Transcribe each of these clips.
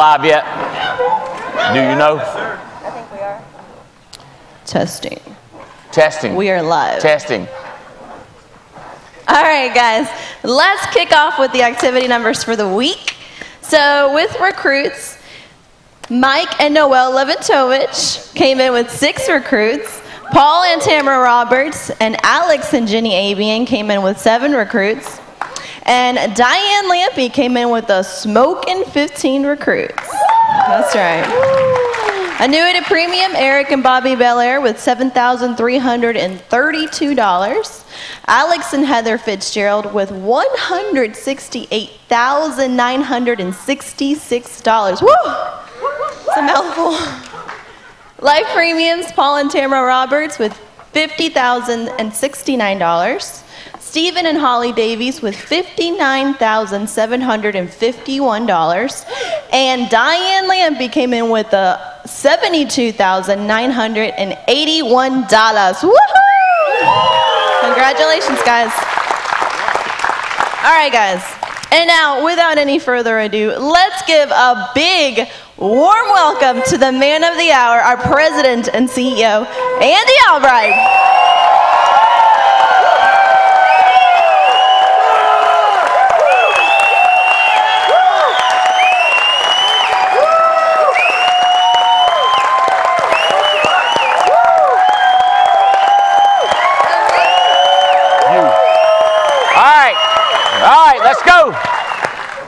live yet? Do you know? I think we are. Testing. Testing. We are live. Testing. All right, guys. Let's kick off with the activity numbers for the week. So with recruits, Mike and Noel Levitovich came in with 6 recruits. Paul and Tamara Roberts and Alex and Jenny Avian came in with 7 recruits. And Diane Lampy came in with a smoking 15 recruits. That's right. Annuity Premium, Eric and Bobby Belair with $7,332. Alex and Heather Fitzgerald with $168,966. Woo! It's a mouthful. Life Premiums, Paul and Tamara Roberts with $50,069. Stephen and Holly Davies with $59,751. And Diane Lampy came in with $72,981. Woohoo! Congratulations, guys. All right, guys. And now, without any further ado, let's give a big, warm welcome to the man of the hour, our president and CEO, Andy Albright. Let's go.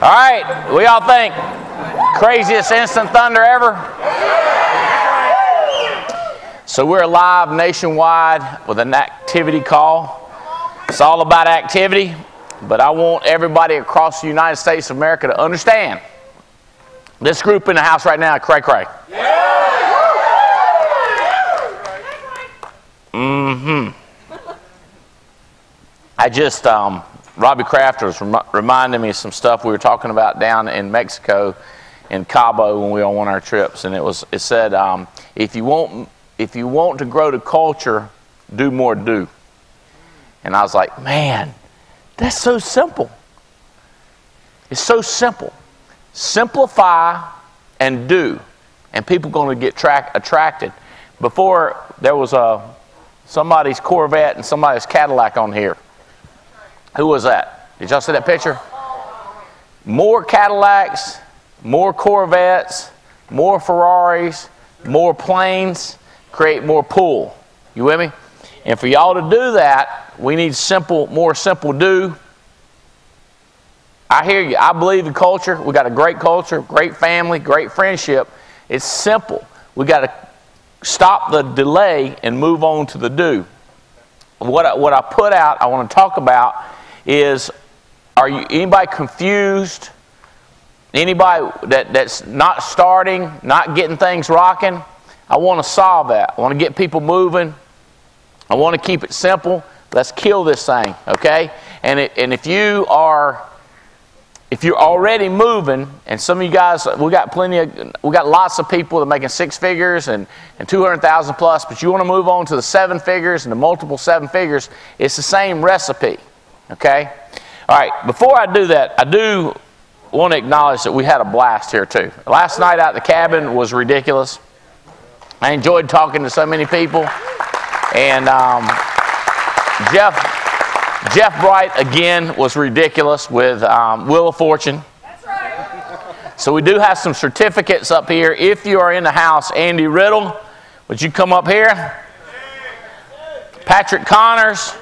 All right, we all think craziest instant thunder ever? So we're live nationwide with an activity call. It's all about activity, but I want everybody across the United States of America to understand this group in the house right now, cray cray. I just Robbie Kraft was reminding me of some stuff we were talking about down in Mexico, in Cabo, when we were on one of our trips, and it said, if you want to grow the culture, do more do. And I was like, man, that's so simple. It's so simple. Simplify and do, and people are going to get attracted. Before, there was somebody's Corvette and somebody's Cadillac on here. Who was that? Did y'all see that picture? More Cadillacs, more Corvettes, more Ferraris, more planes, create more pull. You with me? And for y'all to do that, we need more simple do. I hear you. I believe in culture. We got a great culture, great family, great friendship. It's simple. We got to stop the delay and move on to the do. What I put out, I want to talk about is, anybody confused? Anybody that's not starting, not getting things rocking? I want to solve that. I want to get people moving. I want to keep it simple. Let's kill this thing, okay? And if you're already moving, and some of you guys, we got lots of people that are making 6 figures and 200,000 plus, but you want to move on to the 7 figures and the multiple 7 figures, it's the same recipe. Okay? All right, before I do that, I do want to acknowledge that we had a blast here too. Last night out at the cabin was ridiculous. I enjoyed talking to so many people. And Jeff Bright, again, was ridiculous with Wheel of Fortune. That's right. So we do have some certificates up here. If you are in the house, Andy Riddle, would you come up here? Patrick Connors.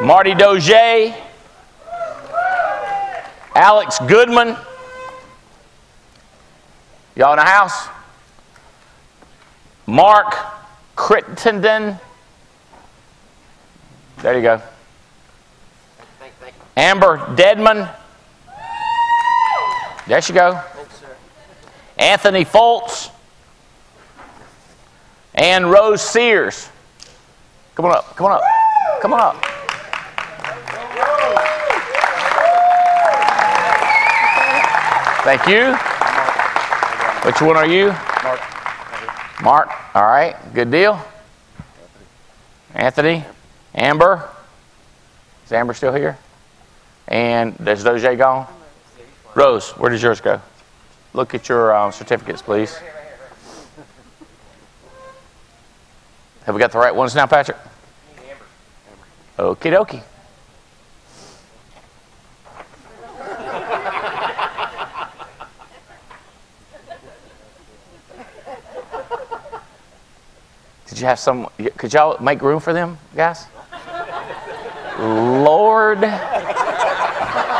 Marty Doge, Alex Goodman. Y'all in the house? Mark Crittenden. There you go. Amber Deadman. There she go. Anthony Foltz. And Rose Sears. Come on up, come on up, come on up. Thank you. Which one are you? Mark. Mark. All right. Good deal. Anthony. Amber. Is Amber still here? And is Doge gone? Rose, where does yours go? look at your certificates, please. Have we got the right ones now, Patrick? Okie dokie. Did you have some? Could y'all make room for them, guys? Lord,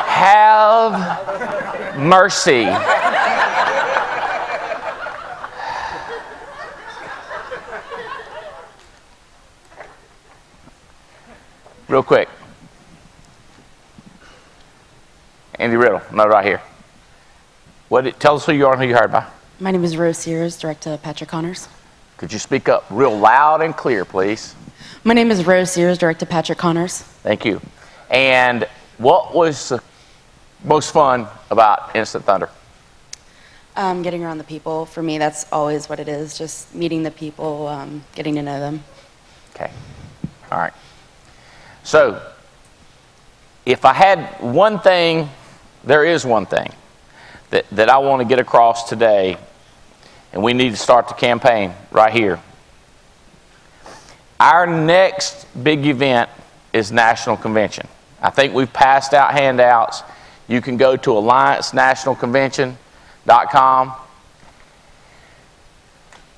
have mercy. Real quick. Andy Riddle, no, right here. Tell us who you are and who you hired by. My name is Rose Sears, Director Patrick Connors. Could you speak up real loud and clear, please? My name is Rose Sears, Director Patrick Connors. Thank you. And what was the most fun about Instant Thunder? Getting around the people. For me, that's always what it is, just meeting the people, getting to know them. Okay. All right. So, if I had one thing, there is one thing that I want to get across today, and we need to start the campaign right here. Our next big event is National Convention. I think we've passed out handouts. You can go to alliancenationalconvention.com.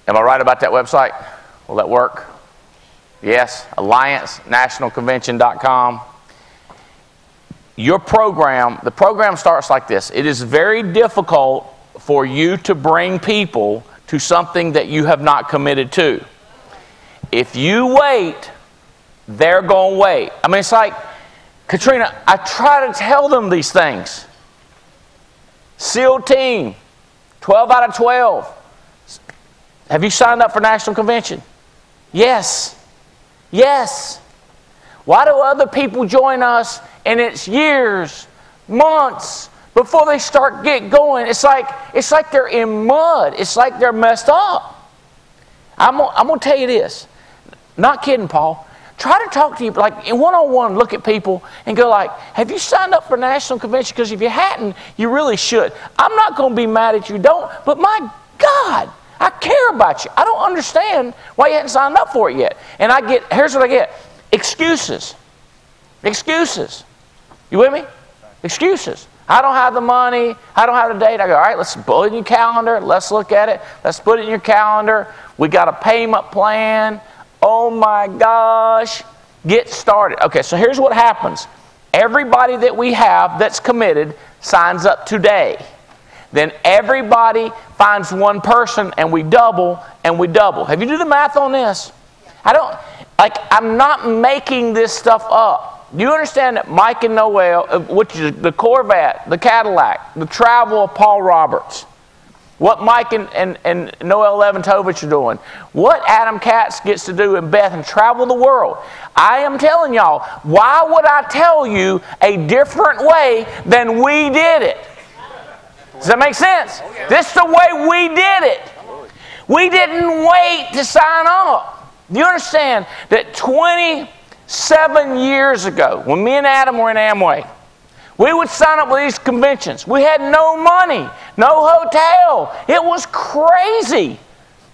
Am I right about that website? Will that work? Yes, alliancenationalconvention.com. Your program, the program starts like this. It is very difficult for you to bring people to something that you have not committed to. If you wait, they're going to wait. I mean, it's like, Katrina, I try to tell them these things. SEAL team, 12 out of 12. Have you signed up for National Convention? Yes. Yes. Why do other people join us and it's years, months before they start get going? It's like they're in mud. It's like they're messed up. I'm going to tell you this. Not kidding, Paul. Try to talk to you, like in one-on-one, look at people and go like, have you signed up for National Convention? Because if you hadn't, you really should. I'm not going to be mad at you, don't, but my God, I care about you. I don't understand why you hadn't signed up for it yet. And here's what I get. Excuses. Excuses. You with me? Excuses. I don't have the money. I don't have the date. I go, all right, let's put it in your calendar. Let's look at it. Let's put it in your calendar. We got a payment plan. Oh my gosh. Get started. Okay, so here's what happens. Everybody that we have that's committed signs up today. Then everybody finds one person and we double and we double. Have you do the math on this? I'm not making this stuff up. Do you understand that Mike and Noel, which is the Corvette, the Cadillac, the travel of Paul Roberts, what Mike and Noel Leventovich are doing, what Adam Katz gets to do in Beth and travel the world. I am telling y'all, why would I tell you a different way than we did it? Does that make sense? Oh, yeah. This is the way we did it. We didn't wait to sign up. Do you understand that 27 years ago, when me and Adam were in Amway, we would sign up with these conventions. We had no money, no hotel. It was crazy.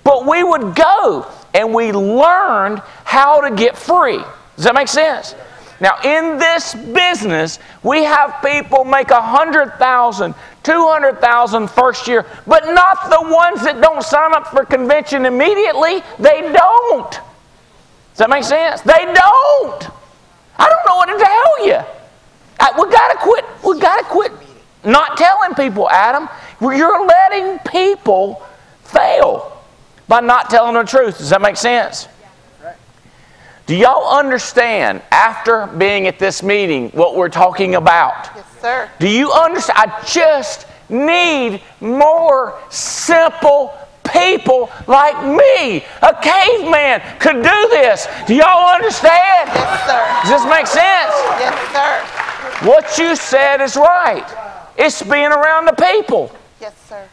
But we would go, and we learned how to get free. Does that make sense? Now, in this business, we have people make $100,000, $200,000 first year, but not the ones that don't sign up for convention immediately. They don't. Does that make sense? They don't. I don't know what to tell you. We gotta quit. We gotta quit not telling people, Adam. You're letting people fail by not telling the truth. Does that make sense? Do y'all understand, after being at this meeting, what we're talking about? Yes, sir. Do you understand? I just need more simple people like me. A caveman could do this. Do y'all understand? Yes, sir. Does this make sense? Yes, sir. What you said is right. It's being around the people. Yes, sir.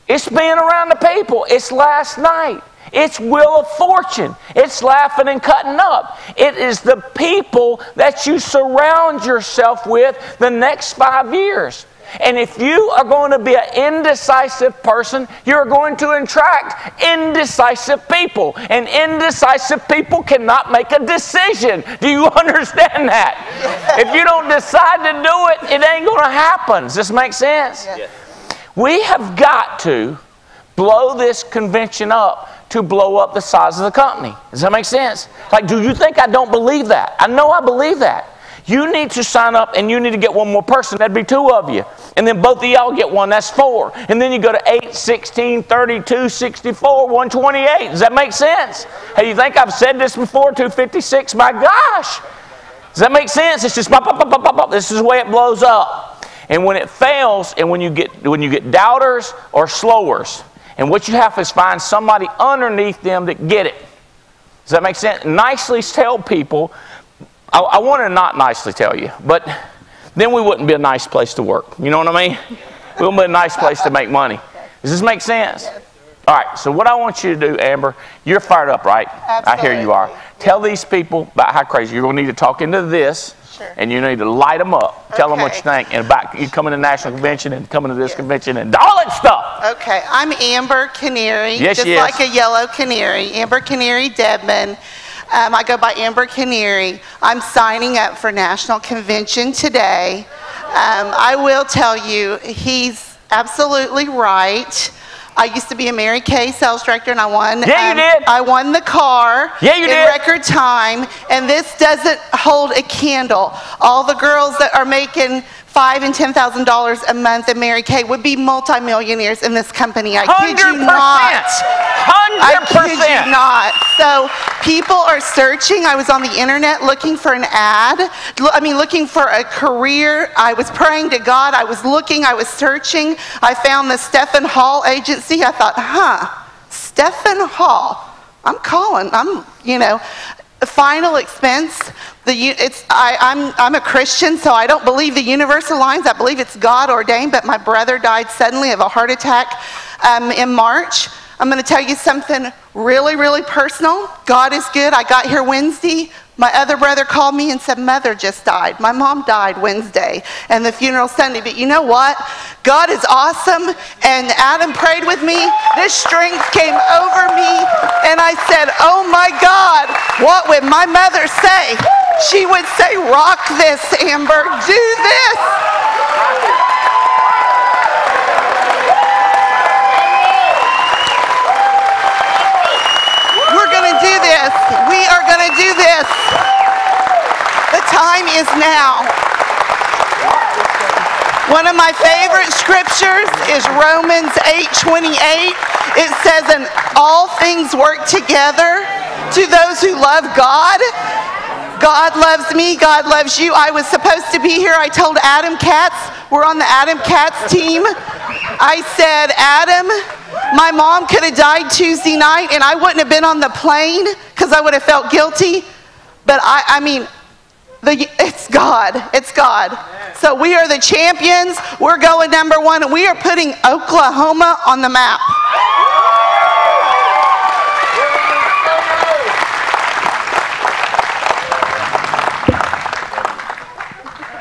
It's being around the people. It's last night. It's Wheel of Fortune. It's laughing and cutting up. It is the people that you surround yourself with the next 5 years. And if you are going to be an indecisive person, you're going to attract indecisive people. And indecisive people cannot make a decision. Do you understand that? If you don't decide to do it, it ain't going to happen. Does this make sense? Yes. We have got to blow this convention up to blow up the size of the company. Does that make sense? Like, do you think I don't believe that? I know I believe that. You need to sign up and you need to get one more person. That'd be 2 of you. And then both of y'all get one. That's 4. And then you go to 8, 16, 32, 64, 128. Does that make sense? Hey, you think I've said this before? 256? My gosh. Does that make sense? It's just pop, pop, pop, pop, pop, pop. This is the way it blows up. And when it fails, and when you get doubters or slowers, and what you have is find somebody underneath them that get it. Does that make sense? Nicely tell people. I want to not nicely tell you, but then we wouldn't be a nice place to work. You know what I mean? We wouldn't be a nice place to make money. Does this make sense? All right, so what I want you to do, Amber, you're fired up, right? Absolutely. I hear you are. Tell these people about how crazy. You're going to need to talk into this. Sure. And you need to light them up. Tell them what you think. And about you coming to national convention and coming to this convention and all that stuff. Okay, I'm Amber Canary, Yes, just like a yellow canary. Amber Canary Debman. I go by Amber Canary. I'm signing up for national convention today. I will tell you, he's absolutely right. I used to be a Mary Kay sales director, and I won. Yeah, you did. I won the car in record time, and this doesn't hold a candle. All the girls that are making $5,000 and $10,000 a month in Mary Kay would be multimillionaires in this company. I kid you 100%. not. 100%. I kid you not. So people are searching. I was on the internet looking for an ad. Looking for a career. I was praying to God. I was looking. I was searching. I found the Stephen Hall agency. I thought, Stephen Hall. I'm calling. Final expense. I'm a Christian, so I don't believe the universe aligns. I believe it's God ordained, but my brother died suddenly of a heart attack in March. I'm going to tell you something really, really personal. God is good. I got here Wednesday. My other brother called me and said, Mother just died. My mom died Wednesday, and the funeral Sunday. But you know what? God is awesome, and Adam prayed with me. This strength came over me, and I said, oh my God, what would my mother say? She would say, rock this, Amber, do this. We're going to do this. We are going to do this. The time is now. One of my favorite scriptures is Romans 8:28. It says, and all things work together to those who love God. God loves me. God loves you. I was supposed to be here. I told Adam Katz, we're on the Adam Katz team. I said, Adam, my mom could have died Tuesday night and I wouldn't have been on the plane because I would have felt guilty. But it's God. It's God. So we are the champions. We're going #1. And we are putting Oklahoma on the map.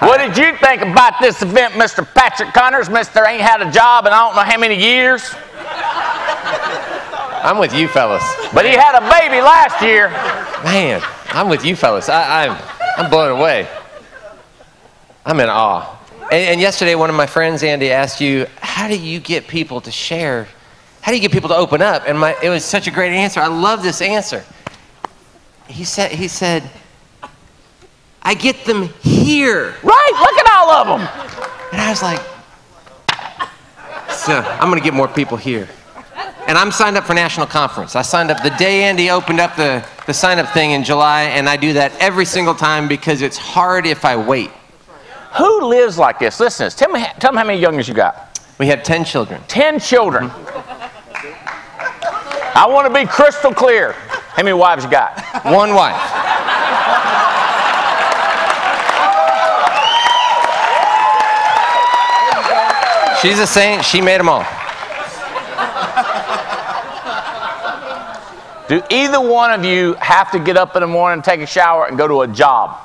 What did you think about this event, Mr. Patrick Connors? Mr. Ain't had a job in I don't know how many years. I'm with you fellas. But he had a baby last year. Man, I'm with you fellas. I'm blown away. I'm in awe. And yesterday, one of my friends, Andy, asked you, how do you get people to share? How do you get people to open up? And it was such a great answer. I love this answer. He said, I get them here. Right, look at all of them. And I was like, so I'm going to get more people here. And I'm signed up for national conference. I signed up the day Andy opened up the sign-up thing in July, and I do that every single time because it's hard if I wait. Who lives like this? Listen, tell me how many youngers you got. We have 10 children. 10 children. I want to be crystal clear. How many wives you got? 1 wife. She's a saint. She made them all. Do either one of you have to get up in the morning, take a shower, and go to a job?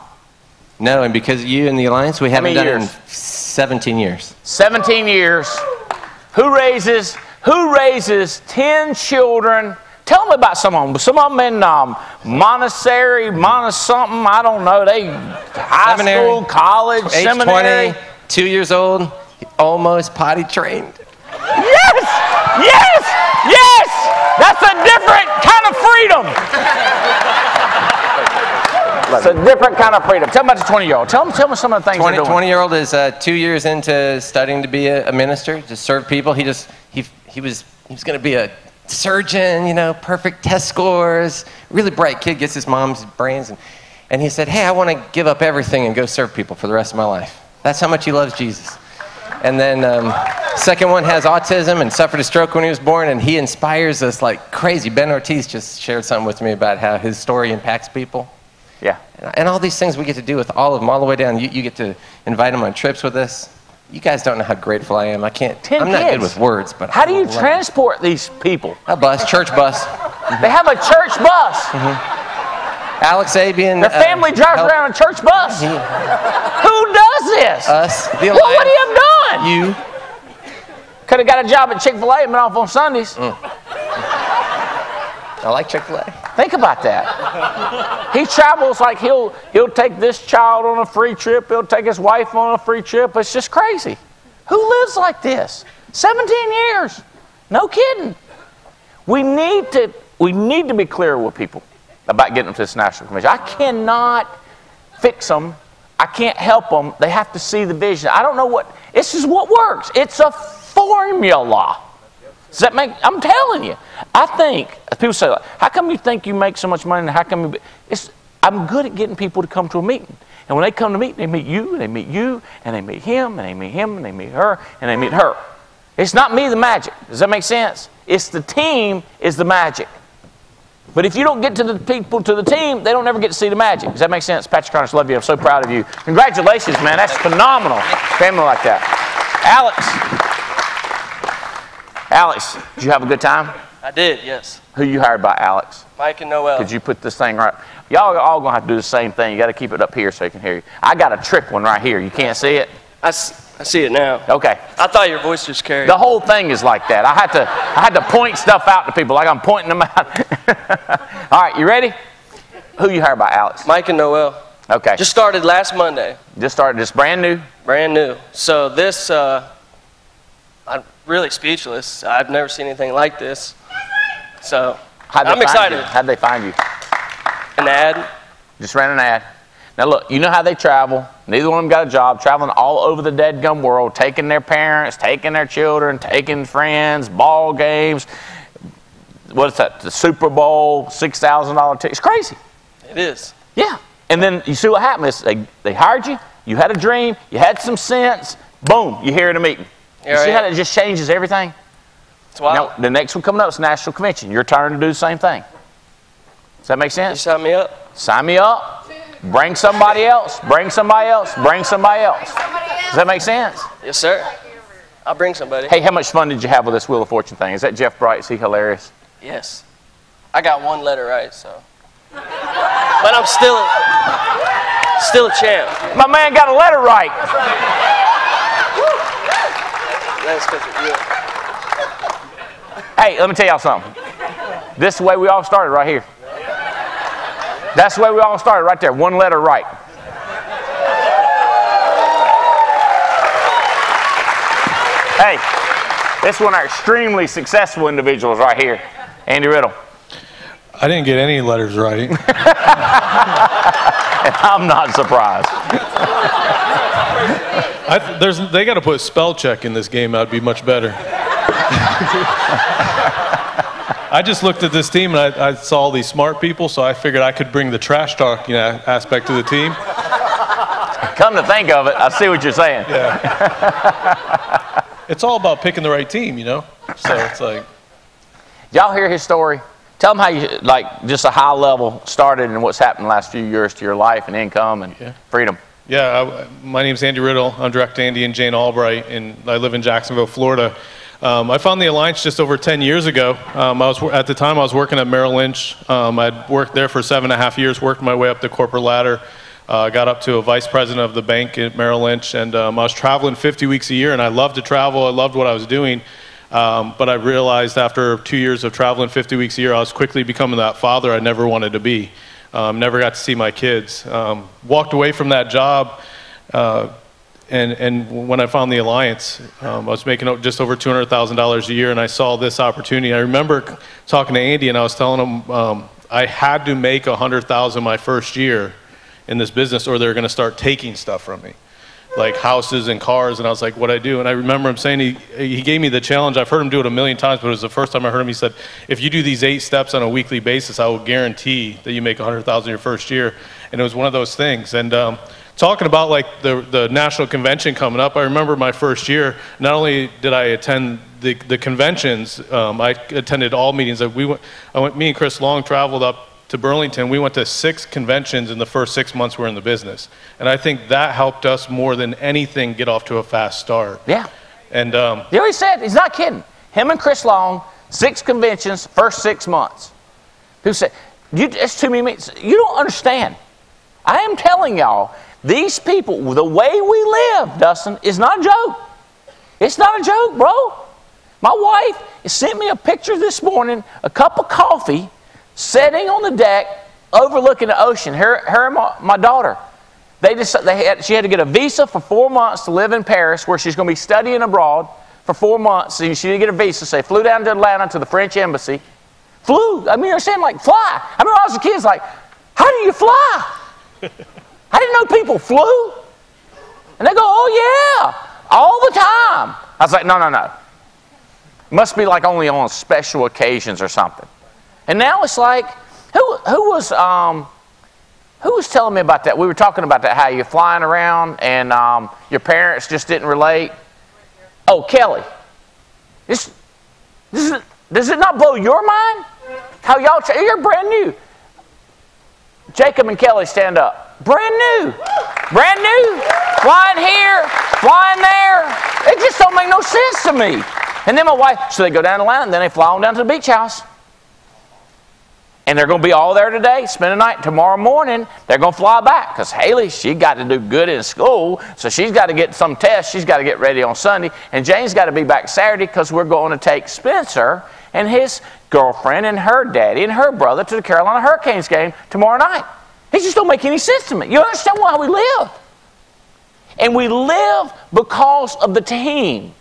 No, and because of you and the Alliance, we haven't done it in 17 years. 17 years. Who raises 10 children? Tell me about some of them. Some of them in Montessori, something, I don't know. They high school, college, age seminary. 20, 2 years old, almost potty trained. Yes! Yes! Yes! That's a different kind of freedom. It's a different kind of freedom. Tell me about the 20-year-old. Tell me some of the things they're doing. 20-year-old is 2 years into studying to be a minister, to serve people. He was going to be a surgeon, you know, perfect test scores, really bright kid, gets his mom's brains, and he said, hey, I want to give up everything and go serve people for the rest of my life. That's how much he loves Jesus. And then second one has autism and suffered a stroke when he was born, and he inspires us like crazy. Ben Ortiz just shared something with me about how his story impacts people. Yeah. And all these things we get to do with all of them, all the way down. You get to invite them on trips with us. You guys don't know how grateful I am. I'm not good with words, but how do you transport these people? A bus, church bus. They have a church bus. Alex Abian. Their family drives around a church bus. Who does this? Us. The What would he have done? You. Could have got a job at Chick-fil-A and been off on Sundays. I like Chick-fil-A. Think about that. He travels like he'll take this child on a free trip. He'll take his wife on a free trip. It's just crazy. Who lives like this? 17 years. No kidding. We need to be clear with people about getting them to this national convention. I cannot fix them. I can't help them. They have to see the vision. I don't know what. This is what works. It's a formula. Does that make? I'm telling you. I think people say, "How come you think you make so much money? And how come you?" I'm good at getting people to come to a meeting, and when they come to meet, they meet you, and they meet you, and they meet him, and they meet him, and they meet her, and they meet her. It's not me the magic. Does that make sense? It's the team is the magic. But if you don't get to the people to the team, they don't ever get to see the magic. Does that make sense? Patrick Connors, love you. I'm so proud of you. Congratulations, man. That's phenomenal. Family like that. Alex, did you have a good time? I did, yes. Who you hired by, Alex? Mike and Noel. Could you put this thing right? Y'all are all going to have to do the same thing. You got to keep it up here so you can hear you. I got a trick one right here. You can't see it? I see it now. Okay. I thought your voice just carried. The whole thing is like that. I had to point stuff out to people like I'm pointing them out. All right, you ready? Who you hired by, Alex? Mike and Noel. Okay. Just started last Monday. Just brand new? Brand new. So this, I'm really speechless. I've never seen anything like this. So I'm excited. How'd they find you? An ad. Just ran an ad. Now look, you know how they travel. Neither one of them got a job, traveling all over the deadgum world, taking their parents, taking their children, taking friends, ball games. What is that? The Super Bowl, $6,000 ticket. It's crazy. It is. Yeah. And then you see what happened. They hired you. You had a dream. You had some sense. Boom. You're here at a meeting. You see how that just changes everything? It's wild. Now, the next one coming up is National Convention. Your turn to do the same thing. Does that make sense? You sign me up? Sign me up. Bring somebody else. Bring somebody else. Bring somebody else. Does that make sense? Yes, sir. I'll bring somebody. Hey, how much fun did you have with this Wheel of Fortune thing? Is that Jeff Bright? Is he hilarious? Yes. I got one letter right, so. But I'm still a champ. My man got a letter right. That's because of you. Hey, let me tell y'all something. This is the way we all started right here. That's the way we all started right there. One letter right. Hey, this is one of our extremely successful individuals right here. Andy Riddle. I didn't get any letters right. And I'm not surprised. They got to put spell check in this game. That would be much better. I just looked at this team and I saw all these smart people, so I figured I could bring the trash talk, aspect to the team. Come to think of it, I see what you're saying. Yeah. It's all about picking the right team, So it's like. Y'all hear his story? Tell them how you, just a high level started and what's happened the last few years to your life and income and freedom. Yeah, my name's Andy Riddle. I'm Direct Andy and Jane Albright, and I live in Jacksonville, Florida. I found the Alliance just over 10 years ago. At the time, I was working at Merrill Lynch. I'd worked there for 7.5 years, worked my way up the corporate ladder. I got up to a vice president of the bank at Merrill Lynch, and I was traveling 50 weeks a year, and I loved to travel. I loved what I was doing. But I realized after 2 years of traveling 50 weeks a year, I was quickly becoming that father I never wanted to be. Never got to see my kids. Walked away from that job, and when I found the Alliance, I was making just over $200,000 a year, and I saw this opportunity. I remember talking to Andy, and I was telling him I had to make $100,000 my first year in this business, or they're going to start taking stuff from me, like houses and cars. And I was like, what do I do? And I remember him saying, he gave me the challenge. I've heard him do it a million times, but it was the first time I heard him. He said, if you do these 8 steps on a weekly basis, I will guarantee that you make $100,000 your first year. And it was one of those things. And talking about like the national convention coming up, I remember my first year, not only did I attend the conventions, I attended all meetings. Me and Chris Long traveled up to Burlington. We went to 6 conventions in the first 6 months we were in the business. And I think that helped us more than anything get off to a fast start. Yeah. And you know what he said? He's not kidding. Him and Chris Long, 6 conventions, first 6 months. Who said, it's too many meetings. You don't understand. I am telling y'all, these people, the way we live, Dustin, is not a joke. It's not a joke, bro. My wife sent me a picture this morning, a cup of coffee, sitting on the deck, overlooking the ocean. Her and my daughter, she had to get a visa for 4 months to live in Paris, where she's going to be studying abroad for 4 months. And she didn't get a visa, so they flew down to Atlanta to the French embassy. Flew. I mean, you're saying like fly. I remember when I was a kid, it's like, how do you fly? I didn't know people flew. And they go, oh yeah, all the time. I was like, no. It must be like only on special occasions or something. And now it's like, who was telling me about that? We were talking about that, how you're flying around and your parents just didn't relate. Oh, Kelly. Does it not blow your mind? How you're brand new. Jacob and Kelly, stand up. Brand new. Brand new. Flying here, flying there. It just don't make no sense to me. And then my wife, so they go down to Atlanta, and then they fly on down to the beach house. And they're going to be all there today, spend the night. Tomorrow morning, they're going to fly back. Because Haley, she got to do good in school, so she's got to get some tests. She's got to get ready on Sunday. And Jane's got to be back Saturday because we're going to take Spencer and his girlfriend and her daddy and her brother to the Carolina Hurricanes game tomorrow night. It just don't make any sense to me. You understand why we live? And we live because of the team.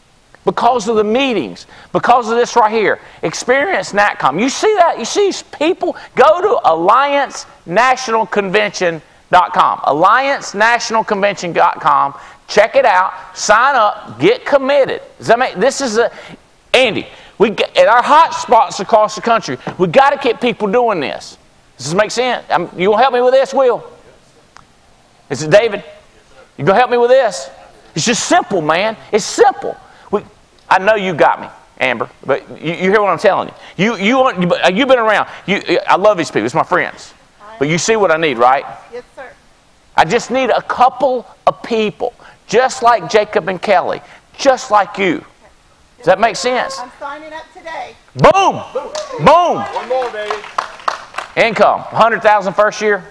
Because of the meetings, because of this right here. Experience NAACCOM. You see that? You see people? Go to AllianceNationalConvention.com. AllianceNationalConvention.com. Check it out. Sign up. Get committed. Does that make, this is Andy, at our hot spots across the country, we got to get people doing this. Does this make sense? You going to help me with this, Will? Is it David? You going to help me with this? It's just simple, man. It's simple. I know you got me, Amber, but you hear what I'm telling you. You've been around. I love these people. It's my friends. But you see what I need, right? Yes, sir. I just need a couple of people, just like Jacob and Kelly, just like you. Does that make sense? I'm signing up today. Boom! Boom! One more, baby. Income, 100,000 first year?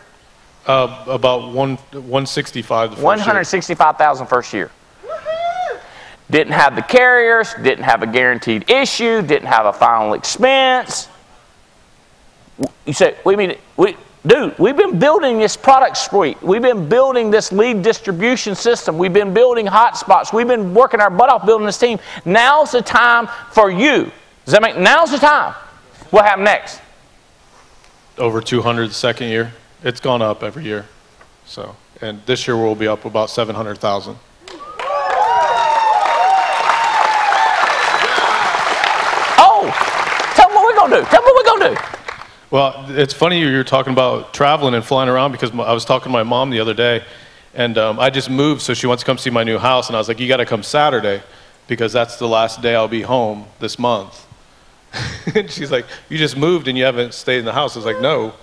About 165 the first year. 165,000 first year. Didn't have the carriers, didn't have a guaranteed issue, didn't have a final expense. You say, what do you mean? Dude, we've been building this product suite. We've been building this lead distribution system. We've been building hotspots. We've been working our butt off building this team. Now's the time for you. Does that make, now's the time. What happened next? Over 200 the second year. It's gone up every year. So, and this year we'll be up about 700,000. Tell them what we're going to do. Tell them what we're going to do. Well, it's funny you're talking about traveling and flying around, because I was talking to my mom the other day, and I just moved, so she wants to come see my new house, and I was like, you got to come Saturday, because that's the last day I'll be home this month. And she's like, you just moved and you haven't stayed in the house. I was like, no,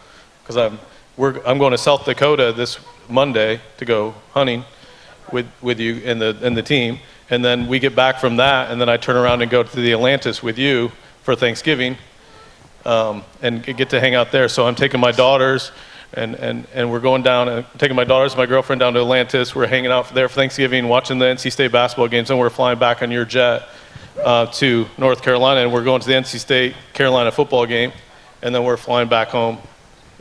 because I'm going to South Dakota this Monday to go hunting with you and the team, and then we get back from that, and then I turn around and go to the Atlantis with you for Thanksgiving, and get to hang out there. So I'm taking my daughters, And we're going down and taking my daughters and my girlfriend down to Atlantis. We're hanging out there for Thanksgiving, watching the NC State basketball games, and we're flying back on your jet to North Carolina, and we're going to the NC State Carolina football game, and then we're flying back home.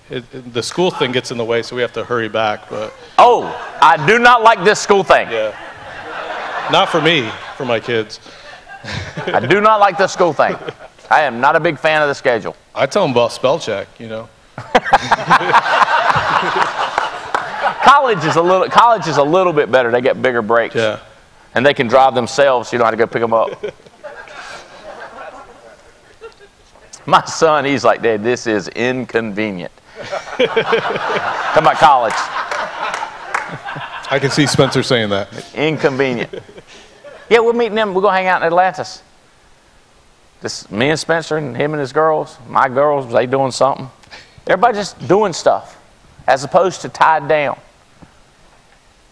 The school thing gets in the way, so we have to hurry back. But oh, I do not like this school thing. yeah, not for me, for my kids. I do not like this school thing. I am not a big fan of the schedule. I tell them about spell check, you know. College is a little bit better. They get bigger breaks. Yeah. And they can drive themselves, so you don't have to go pick them up. My son, he's like, Dad, this is inconvenient. Come about college. I can see Spencer saying that. Inconvenient. Yeah, we're meeting them. We're going to hang out in Atlantis. Just me and Spencer and him and his girls. My girls, they doing something. Everybody just doing stuff as opposed to tied down.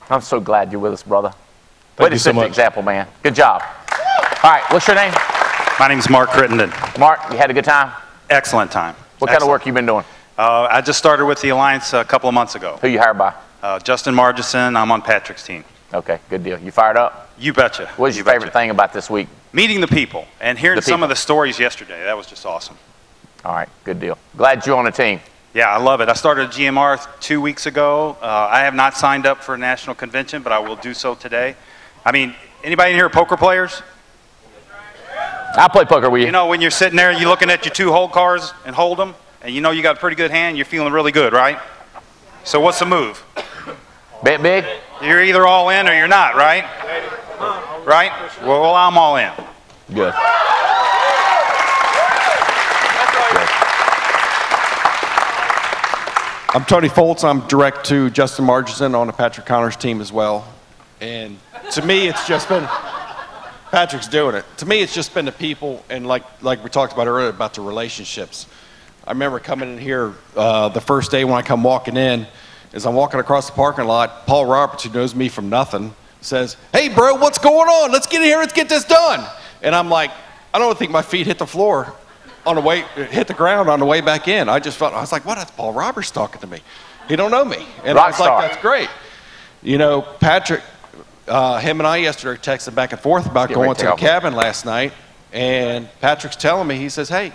I'm so glad you're with us, brother. Way to set the example, man. Good job. All right, what's your name? My name's Mark Crittenden. Mark, you had a good time? Excellent time. What kind of work you been doing? I just started with the Alliance a couple of months ago. Who you hired by? Justin Margison. I'm on Patrick's team. Okay, good deal. You fired up? You betcha. What was your favorite thing about this week? Meeting the people and hearing some of the stories yesterday. That was just awesome. All right, good deal. Glad you're on the team. Yeah, I love it. I started GMR 2 weeks ago. I have not signed up for a national convention, but I will do so today. I mean, anybody in here poker players? I play poker with you. You know, when you're sitting there, you're looking at your 2 hold cards and hold them, and you know you got a pretty good hand, you're feeling really good, right? So what's the move? Bet big? You're either all in or you're not, right? Right? Well, I'm all in. Good. I'm Tony Foltz. I'm direct to Justin Margison on the Patrick Connors team as well. And to me, it's just been, Patrick's doing it. To me, it's just been the people, and like we talked about earlier, about the relationships. I remember coming in here the first day when I come walking in, as I'm walking across the parking lot, Paul Roberts, who knows me from nothing, says, "Hey, bro, what's going on? Let's get in here, let's get this done." And I'm like, I don't think my feet hit the floor on the way, hit the ground on the way back in. I just felt, I was like, what? That's Paul Roberts talking to me. He don't know me. And I was like, that's great. You know, Patrick, him and I yesterday were texting back and forth about going to the cabin last night. And Patrick's telling me, he says, hey,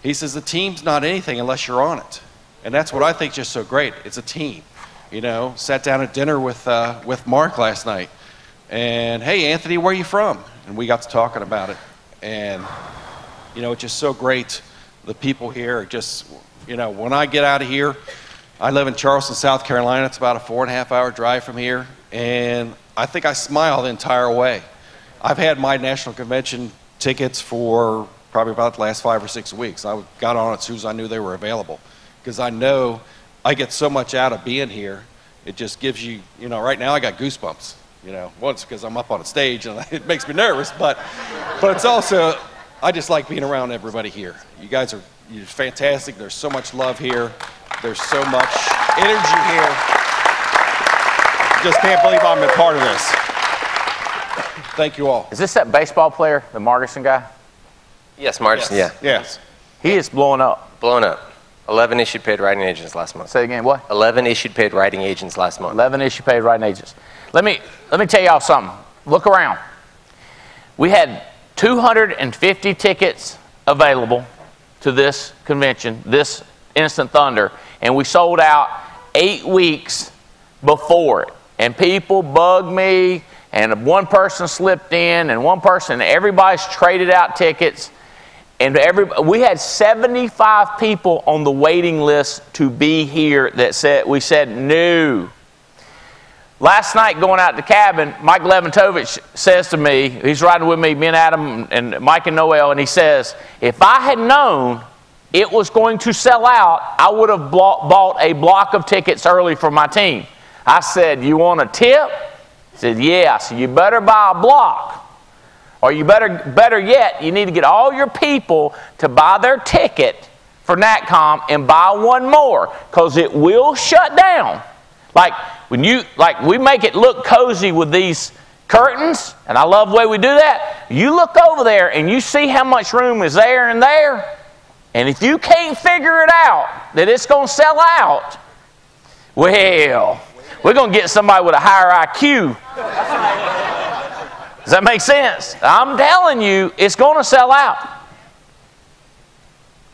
he says, the team's not anything unless you're on it. And that's what I think is just so great. It's a team. You know, sat down at dinner with Mark last night. And, hey, Anthony, where are you from? And we got to talking about it. And, you know, it's just so great. The people here are just, you know, when I get out of here, I live in Charleston, South Carolina. It's about a 4.5-hour drive from here. And I think I smile the entire way. I've had my national convention tickets for probably about the last 5 or 6 weeks. I got on it as soon as I knew they were available. Because I know I get so much out of being here. It just gives you, you know, right now I got goosebumps. You know, once because I'm up on a stage and it makes me nervous, but it's also, I just like being around everybody here. You guys are, you're fantastic. There's so much love here. There's so much energy here. Just can't believe I'm a part of this. Thank you all. Is this that baseball player, the Margison guy? Yes, Margison, Yes. yeah. Yes. He is blowing up. Blowing up. 11 issued paid writing agents last month. Say it again, what? 11 issued paid writing agents last month. 11 issued paid writing agents. Let me tell y'all something. Look around. We had 250 tickets available to this convention, this Instant Thunder, and we sold out 8 weeks before it. And people bugged me, and one person slipped in, and one person, everybody's traded out tickets. And we had 75 people on the waiting list to be here that we said no. Last night going out to the cabin, Mike Leventovich says to me, he's riding with me and Adam and Mike and Noel, and he says, if I had known it was going to sell out, I would have bought a block of tickets early for my team. I said, you want a tip? He said, yeah. So you better buy a block. Or you better yet, you need to get all your people to buy their ticket for NAACCOM and buy one more, because it will shut down. Like we make it look cozy with these curtains, and I love the way we do that. You look over there and you see how much room is there and there, and if you can't figure it out that it's going to sell out, Well, we're going to get somebody with a higher IQ. Does that make sense? I'm telling you, it's going to sell out.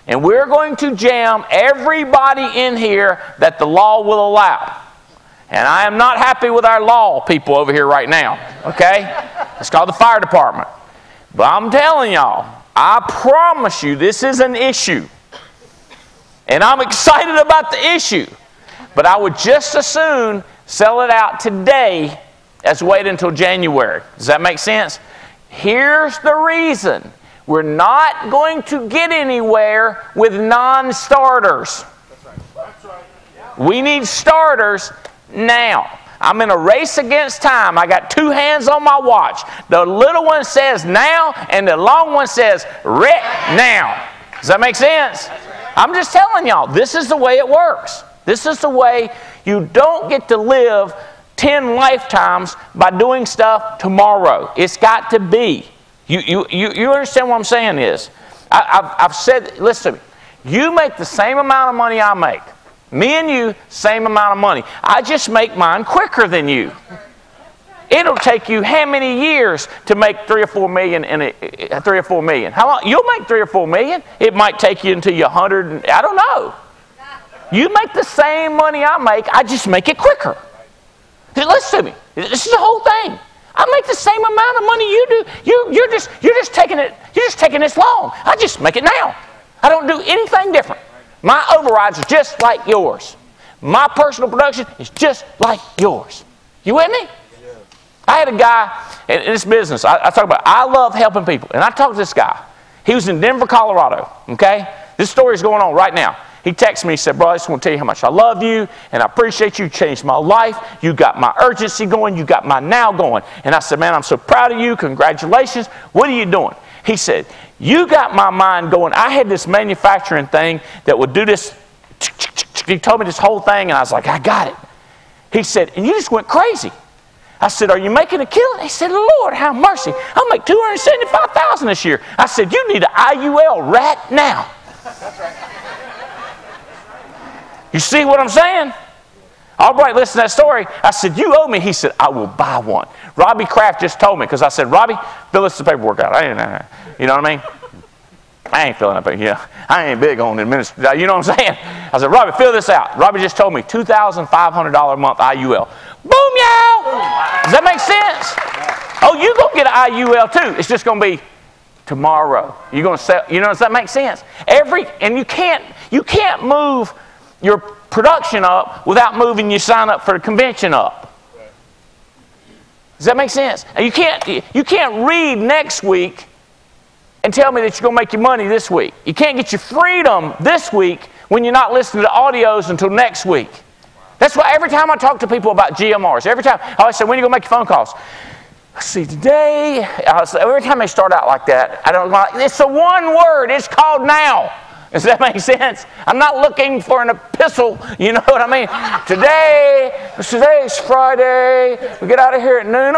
And we're going to jam everybody in here that the law will allow. And I am not happy with our law people over here right now, okay? It's called the fire department. But I'm telling y'all, I promise you this is an issue. And I'm excited about the issue. But I would just as soon sell it out today as wait until January. Does that make sense? Here's the reason. We're not going to get anywhere with non-starters. We need starters now. I'm in a race against time. I got 2 hands on my watch. The little one says now, and the long one says right now. Does that make sense? I'm just telling y'all, this is the way it works. This is the way. You don't get to live 10 lifetimes by doing stuff tomorrow. It's got to be. You understand what I'm saying is? I've said, listen to me. You make the same amount of money I make. Me and you, same amount of money. I just make mine quicker than you. It'll take you how many years to make 3 or 4 million in 3 or 4 million? How long? You'll make 3 or 4 million. It might take you until you're 100. I don't know. You make the same money I make. I just make it quicker. Listen to me. This is the whole thing. I make the same amount of money you do. You're just taking it. You're just taking this long. I just make it now. I don't do anything different. My overrides are just like yours. My personal production is just like yours. You with me? Yeah. I had a guy in this business. I talk about. I love helping people, and I talked to this guy. He was in Denver, Colorado. Okay, this story is going on right now. He texted me, he said, bro, I just want to tell you how much I love you, and I appreciate you. You changed my life. You got my urgency going. You got my now going. And I said, man, I'm so proud of you. Congratulations. What are you doing? He said, you got my mind going. I had this manufacturing thing that would do this. He told me this whole thing, and I was like, I got it. He said, and you just went crazy. I said, are you making a killing? He said, Lord, have mercy. I'll make $275,000 this year. I said, you need an IUL right now. That's right. You see what I'm saying? All right, listen to that story. I said, you owe me. He said, I will buy one. Robbie Kraft just told me, because I said, Robbie, fill this paperwork out. You know what I mean? I ain't filling up. Yeah, I ain't big on administration. You know what I'm saying? I said, Robbie, fill this out. Robbie just told me $2,500 a month IUL. Boom, y'all! Does that make sense? Oh, you're going to get an IUL too. It's just going to be tomorrow. You're going to sell. You know, does that make sense? And you can't move your production up without moving your sign up for the convention up. Does that make sense? And you can't read next week and tell me that you're going to make your money this week. You can't get your freedom this week when you're not listening to audios until next week. That's why every time I talk to people about GMRs, every time I always say, when are you going to make your phone calls? See, today, every time they start out like that, I don't like, it's a one word. It's called now. Does that make sense? I'm not looking for an epistle, you know what I mean? Today's Friday, we get out of here at noon.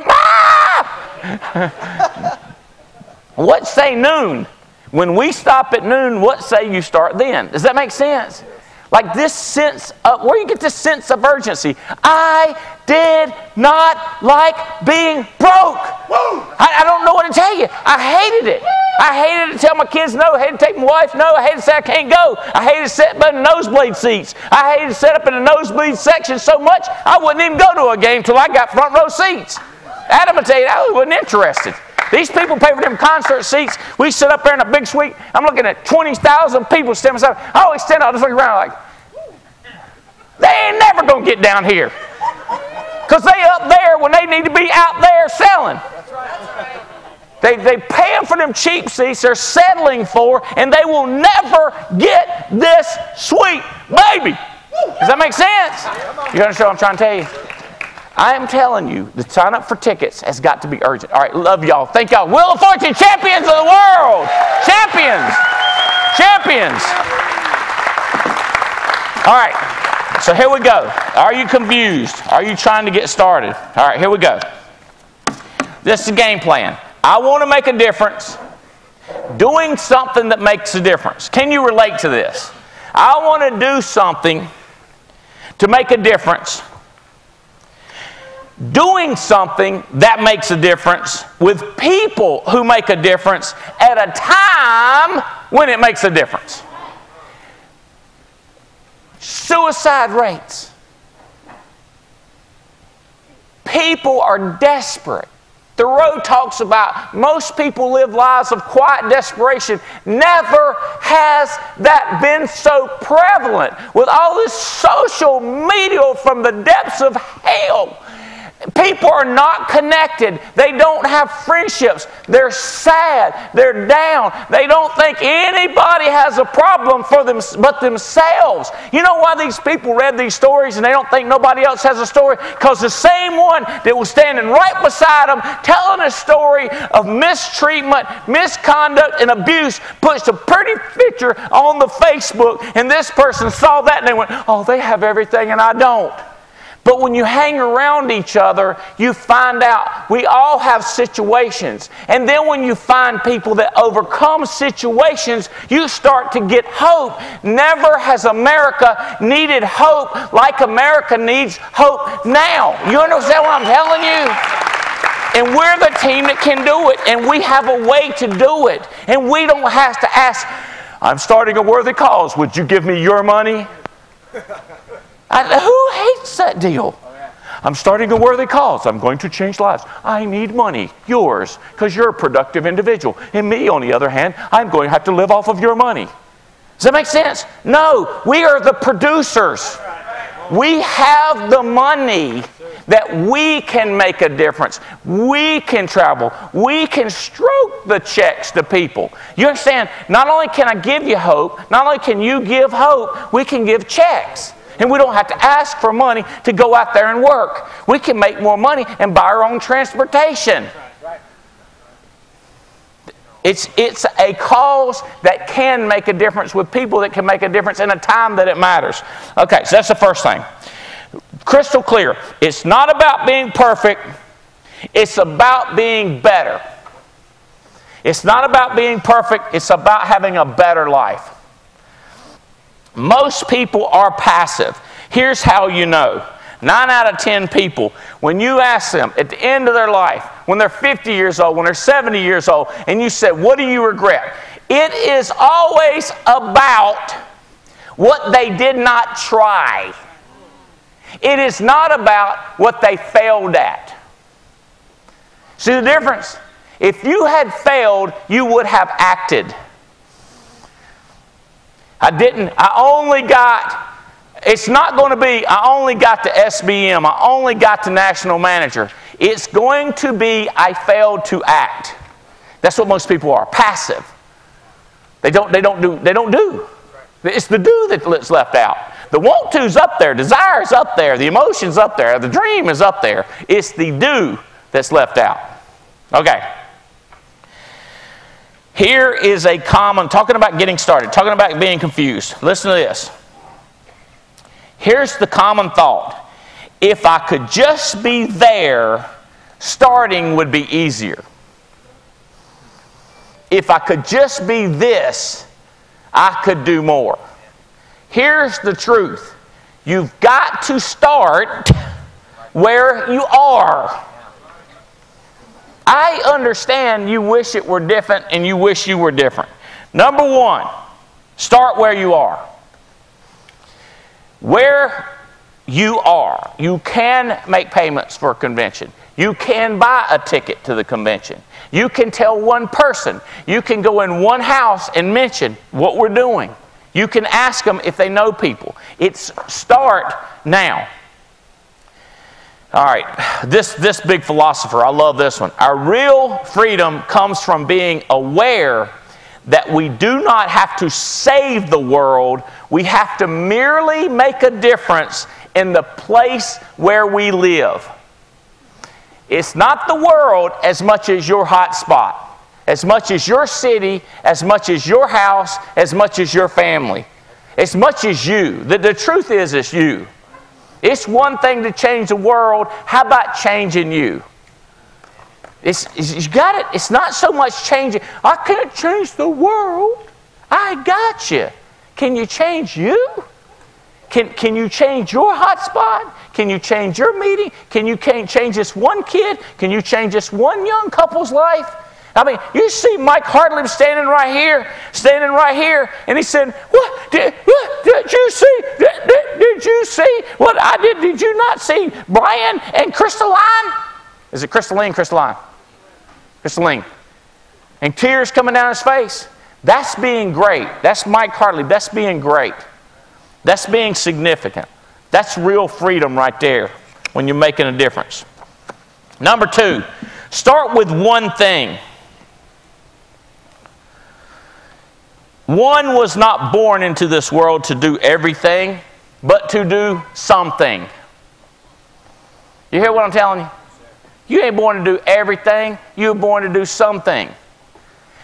What say noon? When we stop at noon, what say you start then? Does that make sense? Like this sense of, where you get this sense of urgency. I did not like being broke. I don't know what to tell you. I hated it. I hated to tell my kids no. I hated to take my wife no. I hated to say I can't go. I hated to sit up in the nosebleed seats. I hated to sit up in the nosebleed section so much I wouldn't even go to a game till I got front row seats. Adam will tell you, I wasn't interested. These people pay for them concert seats. We sit up there in a big suite. I'm looking at 20,000 people standing beside me. I always stand up, just look around like, they ain't never going to get down here. Because they up there when they need to be out there selling. They paying for them cheap seats they're settling for, and they will never get this sweet baby. Does that make sense? You understand what I'm trying to tell you? I am telling you, the sign up for tickets has got to be urgent. All right, love y'all. Thank y'all. Wheel of Fortune, champions of the world. Champions. Champions. All right, so here we go. Are you confused? Are you trying to get started? All right, here we go. This is the game plan. I want to make a difference doing something that makes a difference. Can you relate to this? I want to do something to make a difference, doing something that makes a difference with people who make a difference at a time when it makes a difference. Suicide rates. People are desperate. Thoreau talks about most people live lives of quiet desperation. Never has that been so prevalent with all this social media from the depths of hell. People are not connected. They don't have friendships. They're sad. They're down. They don't think anybody has a problem for them but themselves. You know why these people read these stories and they don't think nobody else has a story? Because the same one that was standing right beside them telling a story of mistreatment, misconduct, and abuse puts a pretty picture on the Facebook, and this person saw that and they went, oh, they have everything and I don't. But when you hang around each other, you find out we all have situations. And then when you find people that overcome situations, you start to get hope. Never has America needed hope like America needs hope now. You understand what I'm telling you? And we're the team that can do it. And we have a way to do it. And we don't have to ask, I'm starting a worthy cause. Would you give me your money? Who hates that deal? I'm starting a worthy cause. I'm going to change lives. I need money, yours, because you're a productive individual. And me, on the other hand, I'm going to have to live off of your money. Does that make sense? No, we are the producers. We have the money that we can make a difference. We can travel. We can stroke the checks to people. You understand? Not only can I give you hope, not only can you give hope, we can give checks. And we don't have to ask for money to go out there and work. We can make more money and buy our own transportation. It's a cause that can make a difference with people that can make a difference in a time that it matters. Okay, so that's the first thing. Crystal clear. It's not about being perfect. It's about being better. It's not about being perfect. It's about having a better life. Most people are passive. Here's how you know. 9 out of 10 people, when you ask them at the end of their life, when they're 50 years old, when they're 70 years old, and you say, what do you regret? It is always about what they did not try. It is not about what they failed at. See the difference? If you had failed, you would have acted. It's not going to be, I only got the SBM, I only got the national manager. It's going to be, I failed to act. That's what most people are, passive. They don't do. It's the do that's left out. The want to's up there, desire's up there, the emotion's up there, the dream is up there. It's the do that's left out. Okay. Here is a common, talking about getting started, talking about being confused. Listen to this. Here's the common thought. If I could just be there, starting would be easier. If I could just be this, I could do more. Here's the truth. You've got to start where you are. I understand you wish it were different and you wish you were different. Number one, start where you are. Where you are, you can make payments for a convention. You can buy a ticket to the convention. You can tell one person. You can go in one house and mention what we're doing. You can ask them if they know people. It's start now. All right, this big philosopher, I love this one. Our real freedom comes from being aware that we do not have to save the world. We have to merely make a difference in the place where we live. It's not the world as much as your hot spot, as much as your city, as much as your house, as much as your family, as much as you. The truth is, it's you. It's one thing to change the world. How about changing you? You got it. It's not so much changing. I can't change the world. I got you. Can you change you? Can you change your hotspot? Can you change your meeting? Can you change this one kid? Can you change this one young couple's life? I mean, you see Mike Hartley standing right here, and he said, "What did you see? Did you see what I did? Did you not see Brian and Crystalline?" Is it Crystalline? Crystalline. And tears coming down his face. That's being great. That's Mike Hartley. That's being great. That's being significant. That's real freedom right there when you're making a difference. Number 2, start with one thing. One was not born into this world to do everything, but to do something. You hear what I'm telling you? You ain't born to do everything. You were born to do something.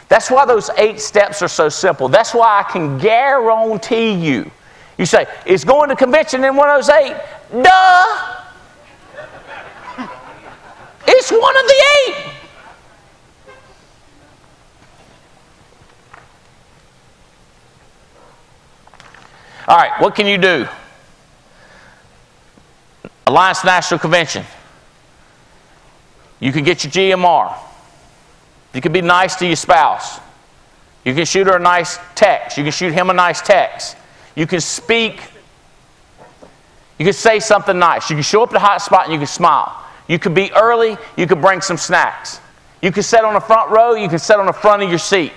That's why those 8 steps are so simple. That's why I can guarantee you. You say, is going to convention in one of those 8? Duh! It's one of the 8. All right, what can you do? Alliance National Convention. You can get your GMR. You can be nice to your spouse. You can shoot her a nice text. You can shoot him a nice text. You can speak. You can say something nice. You can show up at the hot spot and you can smile. You can be early. You can bring some snacks. You can sit on the front row. You can sit on the front of your seat.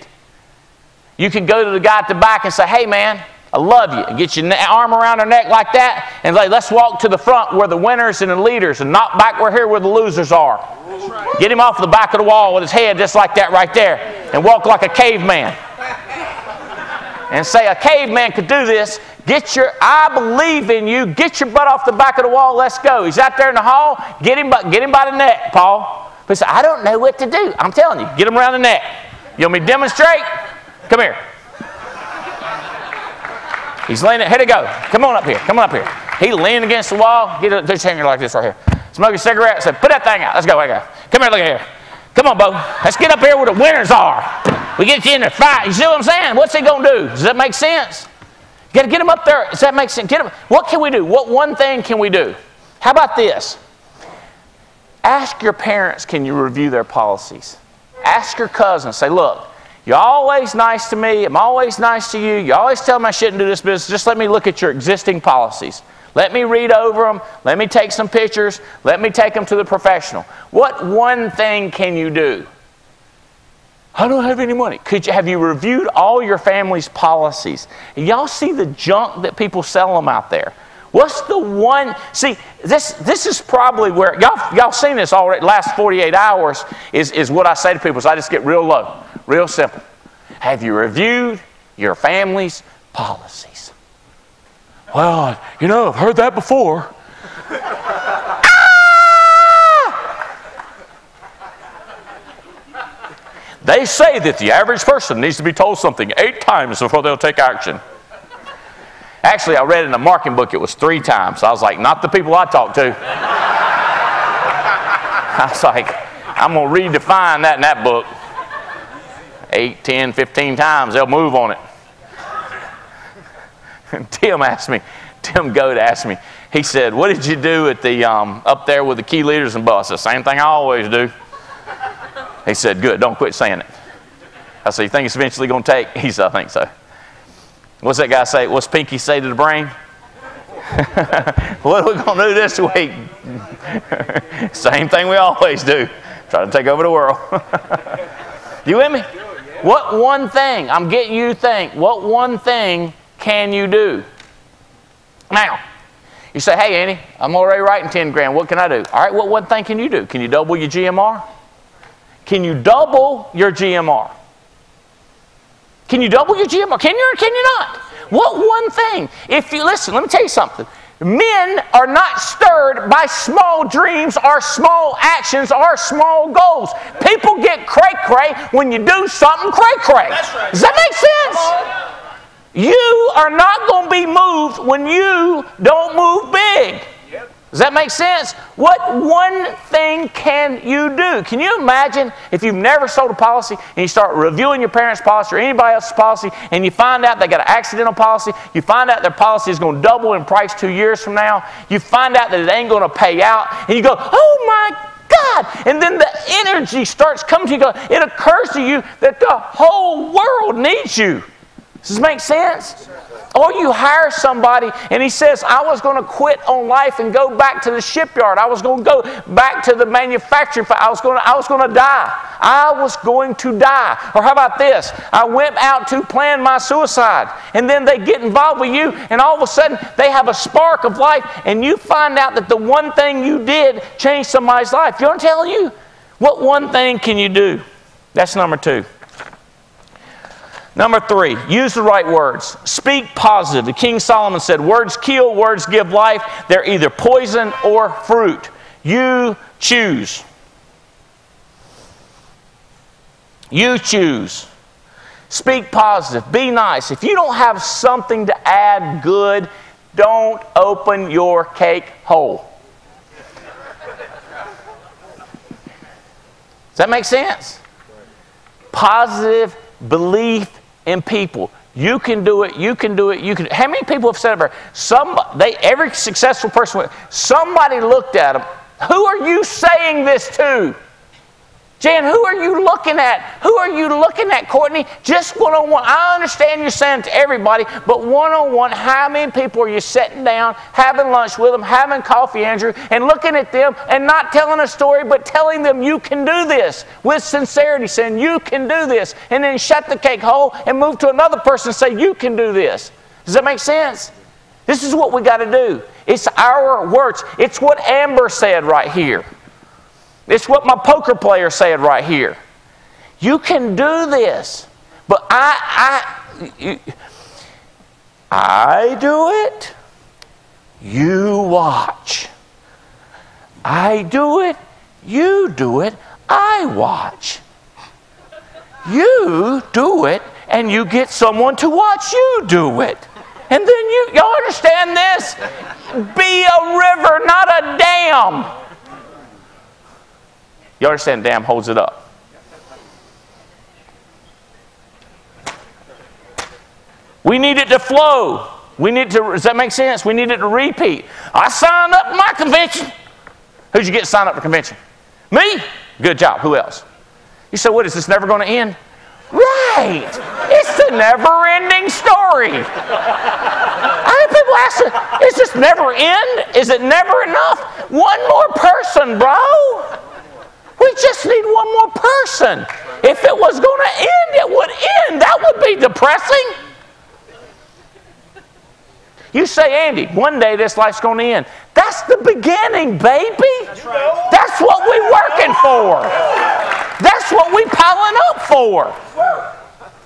You can go to the guy at the back and say, "Hey, man, I love you." And get your arm around her neck like that and say, "Let's walk to the front where the winners and the leaders and not back here where the losers are." Get him off the back of the wall with his head just like that right there and walk like a caveman. And say, "A caveman could do this. I believe in you. Get your butt off the back of the wall. Let's go." He's out there in the hall. Get him by the neck, Paul. But say, "I don't know what to do." I'm telling you, get him around the neck. You want me to demonstrate? Come here. He's leaning. Here they go. Come on up here. Come on up here. He leaned against the wall. Get his finger like this right here. Smoke a cigarette. Say, "Put that thing out. Let's go. Come here. Look here. Come on, Bo. Let's get up here where the winners are. We get you in the fight." You see what I'm saying? What's he going to do? Does that make sense? Got to get him up there. Does that make sense? Get him. What can we do? What one thing can we do? How about this? Ask your parents, can you review their policies? Ask your cousins. Say, "Look, you're always nice to me. I'm always nice to you. You always tell me I shouldn't do this business. Just let me look at your existing policies. Let me read over them. Let me take some pictures. Let me take them to the professional." What one thing can you do? "I don't have any money." Have you reviewed all your family's policies? And y'all see the junk that people sell them out there. What's the one? See, this is probably where y'all seen this already. Last 48 hours is what I say to people. So I just get real low, real simple. Have you reviewed your family's policies? "Well, I've heard that before." They say that the average person needs to be told something 8 times before they'll take action. Actually, I read in a marketing book it was 3 times. I was like, not the people I talk to. I was like, I'm going to redefine that in that book. 8, 10, 15 times, they'll move on it. Tim Goad asked me, he said, "What did you do at the up there with the key leaders and boss?" I said, "Same thing I always do." He said, "Good, don't quit saying it." I said, "You think it's eventually going to take?" He said, "I think so." What's that guy say? What's Pinky say to the brain? What are we going to do this week? Same thing we always do. Try to take over the world. You with me? What one thing, I'm getting you to think, what one thing can you do? Now, you say, "Hey, Andy, I'm already writing 10 grand. What can I do?" All right, what one thing can you do? Can you double your GMR? Can you double your GMR? Can you double your GMR? Can you or can you not? What one thing? If you listen, let me tell you something. Men are not stirred by small dreams or small actions or small goals. People get cray-cray when you do something cray-cray. Right. Does that make sense? You are not going to be moved when you don't move big. Yep. Does that make sense? What one thing can you do? Can you imagine if you've never sold a policy and you start reviewing your parents' policy or anybody else's policy and you find out they got an accidental policy, you find out their policy is going to double in price 2 years from now, you find out that it ain't going to pay out, and you go, oh my God! And then the energy starts coming to you. It occurs to you that the whole world needs you. Does this make sense? Or you hire somebody and he says, I was going to quit on life and go back to the shipyard. I was going to go back to the manufacturing. I was going to die. I was going to die. Or how about this? I went out to plan my suicide. And then they get involved with you and all of a sudden they have a spark of life and you find out that the one thing you did changed somebody's life. You know what I'm telling you? What one thing can you do? That's number 2. Number 3, use the right words. Speak positive. The King Solomon said, words kill, words give life. They're either poison or fruit. You choose. You choose. Speak positive. Be nice. If you don't have something to add good, don't open your cake hole. Does that make sense? Positive belief in people. You can do it. You can do it. You can. How many people have said it? Every successful person, somebody looked at them. Who are you saying this to? Jan, who are you looking at? Who are you looking at, Courtney? Just one-on-one. I understand you're saying it to everybody, but one-on-one, how many people are you sitting down, having lunch with them, having coffee, Andrew, and looking at them and not telling a story, but telling them you can do this with sincerity, saying you can do this, and then shut the cake hole and move to another person and say you can do this. Does that make sense? This is what we got to do. It's our words. It's what Amber said right here. It's what my poker player said right here. You can do this, but I do it, you watch. I do it, you do it, I watch. You do it, and you get someone to watch you do it. And then y'all understand this? Be a river, not a dam. You understand dam holds it up. We need it to flow. Does that make sense? We need it to repeat. I signed up for my convention. Who'd you get signed up for convention? Me? Good job. Who else? You say, what, is this never going to end? Right. It's a never-ending story. I hear people ask, is this never end? Is it never enough? One more person, bro. We just need one more person. If it was going to end, it would end. That would be depressing. You say, Andy, one day this life's going to end. That's the beginning, baby. That's right. That's what we're working for. That's what we're piling up for.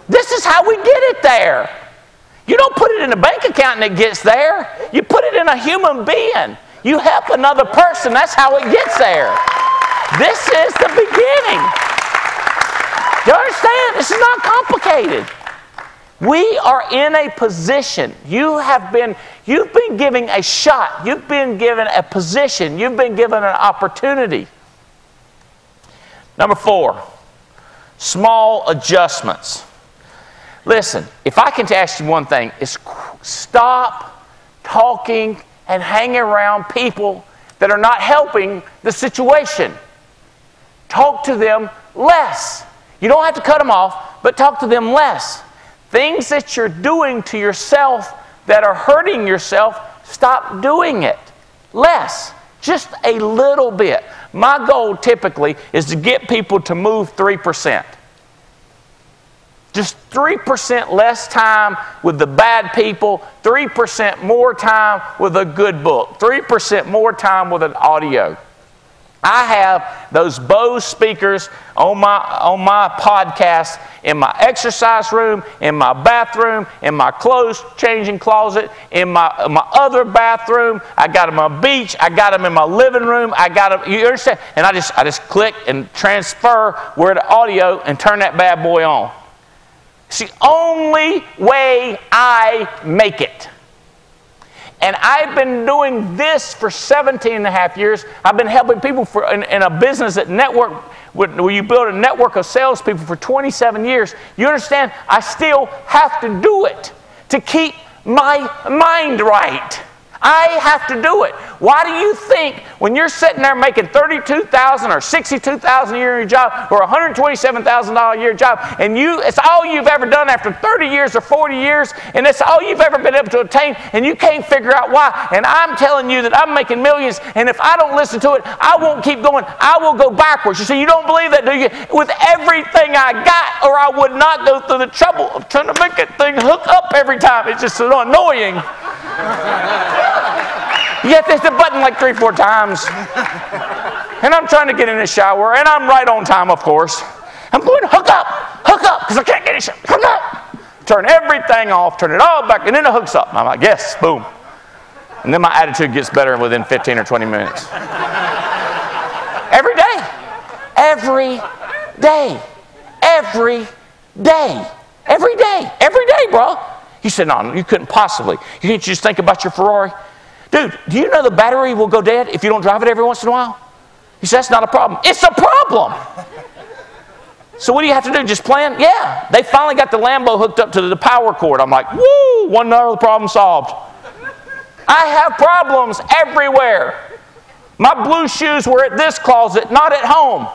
This is how we get it there. You don't put it in a bank account and it gets there. You put it in a human being. You help another person. That's how it gets there. This is the beginning. Do you understand? This is not complicated. We are in a position. You've been given a shot. You've been given a position. You've been given an opportunity. Number 4, small adjustments. Listen, if I can ask you one thing, is stop talking and hanging around people that are not helping the situation. Talk to them less. You don't have to cut them off, but talk to them less. Things that you're doing to yourself that are hurting yourself, stop doing it. Less. Just a little bit. My goal typically is to get people to move 3%. Just 3% less time with the bad people, 3% more time with a good book, 3% more time with an audio. I have those Bose speakers on my podcast in my exercise room, in my bathroom, in my clothes changing closet, in my other bathroom. I got them on the beach. I got them in my living room. I got them. You understand? And I just click and transfer where the audio and turn that bad boy on. It's the only way I make it. And I've been doing this for 17 and a half years. I've been helping people in a business that where you build a network of salespeople for 27 years. You understand? I still have to do it to keep my mind right. I have to do it. Why do you think when you're sitting there making $32,000 or $62,000 a year in your job or $127,000 a year job, and it's all you've ever done after 30 years or 40 years, and it's all you've ever been able to attain, and you can't figure out why? And I'm telling you that I'm making millions, and if I don't listen to it, I won't keep going. I will go backwards. You see, you don't believe that, do you? With everything I got, or I would not go through the trouble of trying to make that thing hook up every time. It's just so annoying. You have to hit the button like 3-4 times. And I'm trying to get in the shower, and I'm right on time, of course. I'm going to hook up, because I can't get in the shower. Hook up. Turn everything off, turn it all back, and then it hooks up. And I'm like, yes, boom. And then my attitude gets better within 15 or 20 minutes. Every day. Every day. Every day. Every day. Every day, bro. He said, no, you couldn't possibly. You can't just think about your Ferrari. Dude, do you know the battery will go dead if you don't drive it every once in a while? He said, that's not a problem. It's a problem. So what do you have to do? Just plan? Yeah. They finally got the Lambo hooked up to the power cord. I'm like, woo, one other problem solved. I have problems everywhere. My blue shoes were at this closet, not at home.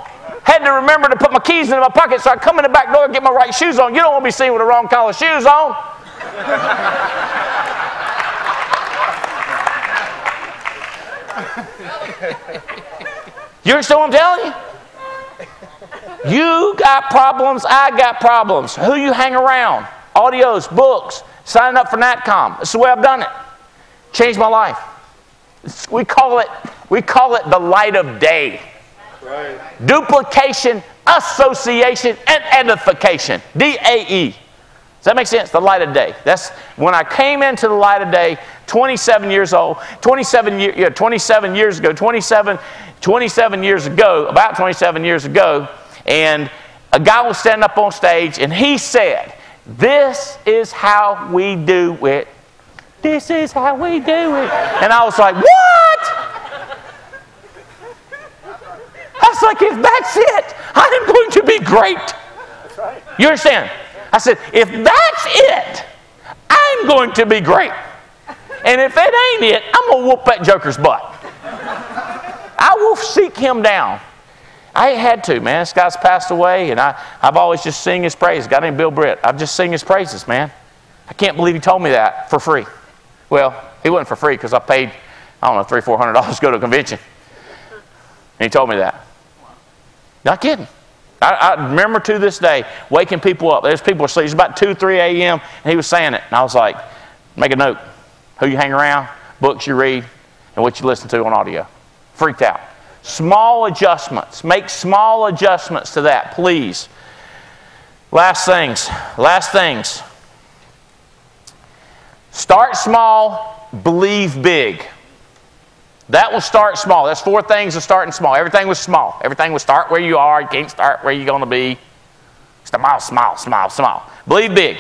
Had to remember to put my keys in my pocket, so I come in the back door and get my right shoes on. You don't want to be seen with the wrong color shoes on. You understand what I'm telling you? You got problems, I got problems. Who you hang around? Audios, books, signing up for NAActivity. That's the way I've done it. Changed my life. We call it the light of day. Right. Duplication, association, and edification. DAE. Does that make sense? The light of day. That's when I came into the light of day, 27 years old, 27 years ago, about 27 years ago, and a guy was standing up on stage, and he said, this is how we do it. This is how we do it. And I was like, what? I was like, if that's it, I am going to be great. That's right. You understand? I said, if that's it, I'm going to be great. And if it ain't it, I'm going to whoop that joker's butt. I will seek him down. I ain't had to, man. This guy's passed away, and I've always just sing his praise. A guy named Bill Britt. I've just sing his praises, man. I can't believe he told me that for free. Well, he wasn't for free because I paid, I don't know, $300-400 to go to a convention. And he told me that. Not kidding. I remember to this day waking people up. There's people asleep. It's about 2-3 a.m. and he was saying it. And I was like, make a note. Who you hang around, books you read, and what you listen to on audio. Freaked out. Small adjustments. Make small adjustments to that, please. Last things. Start small, believe big. That will start small. That's 4 things of starting small. Everything was small. Everything will start where you are. You can't start where you're going to be. Small. Believe big.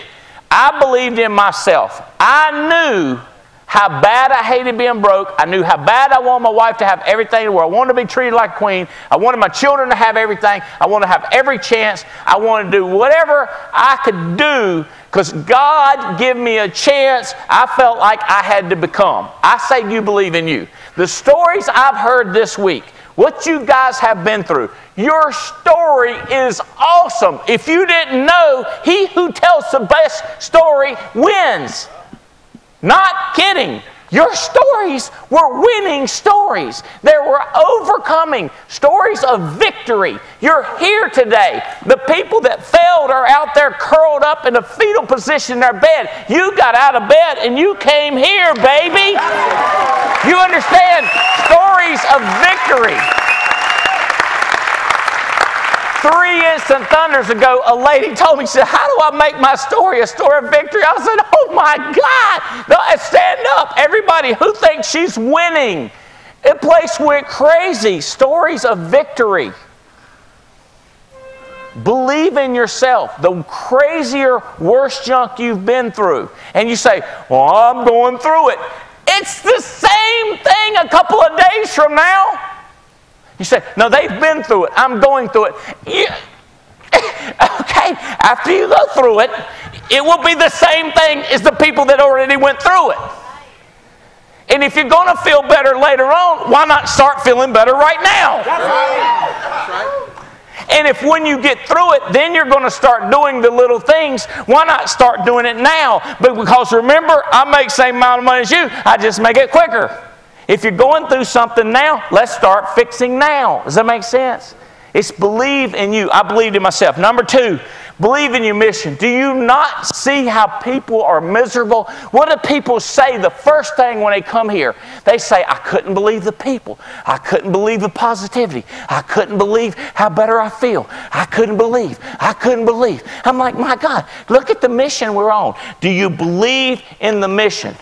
I believed in myself. I knew how bad I hated being broke. I knew how bad I wanted my wife to have everything, where I wanted to be treated like a queen. I wanted my children to have everything. I wanted to have every chance. I wanted to do whatever I could do because God gave me a chance I felt like I had to become. I say you believe in you. The stories I've heard this week, what you guys have been through, your story is awesome. If you didn't know, he who tells the best story wins. Not kidding. Your stories were winning stories. They were overcoming stories of victory. You're here today. The people that failed are out there curled up in a fetal position in their bed. You got out of bed and you came here, baby. You understand? Stories of victory. 3 instant thunders ago, a lady told me, she said, how do I make my story a story of victory? I said, oh my God. No, stand up. Everybody who thinks she's winning. The place went crazy. Stories of victory. Believe in yourself. The crazier, worse junk you've been through. And you say, well, I'm going through it. it's the same thing a couple of days from now. You say, no, they've been through it. I'm going through it. Okay, after you go through it, it will be the same thing as the people that already went through it. And if you're going to feel better later on, why not start feeling better right now? That's right. And if when you get through it, then you're going to start doing the little things, why not start doing it now? But because remember, I make the same amount of money as you, I just make it quicker. If you're going through something now, let's start fixing now. Does that make sense? It's believe in you. I believed in myself. Number 2, believe in your mission. Do you not see how people are miserable? What do people say the first thing when they come here? They say, I couldn't believe the people. I couldn't believe the positivity. I couldn't believe how better I feel. I couldn't believe. I couldn't believe. I'm like, my God, look at the mission we're on. Do you believe in the mission?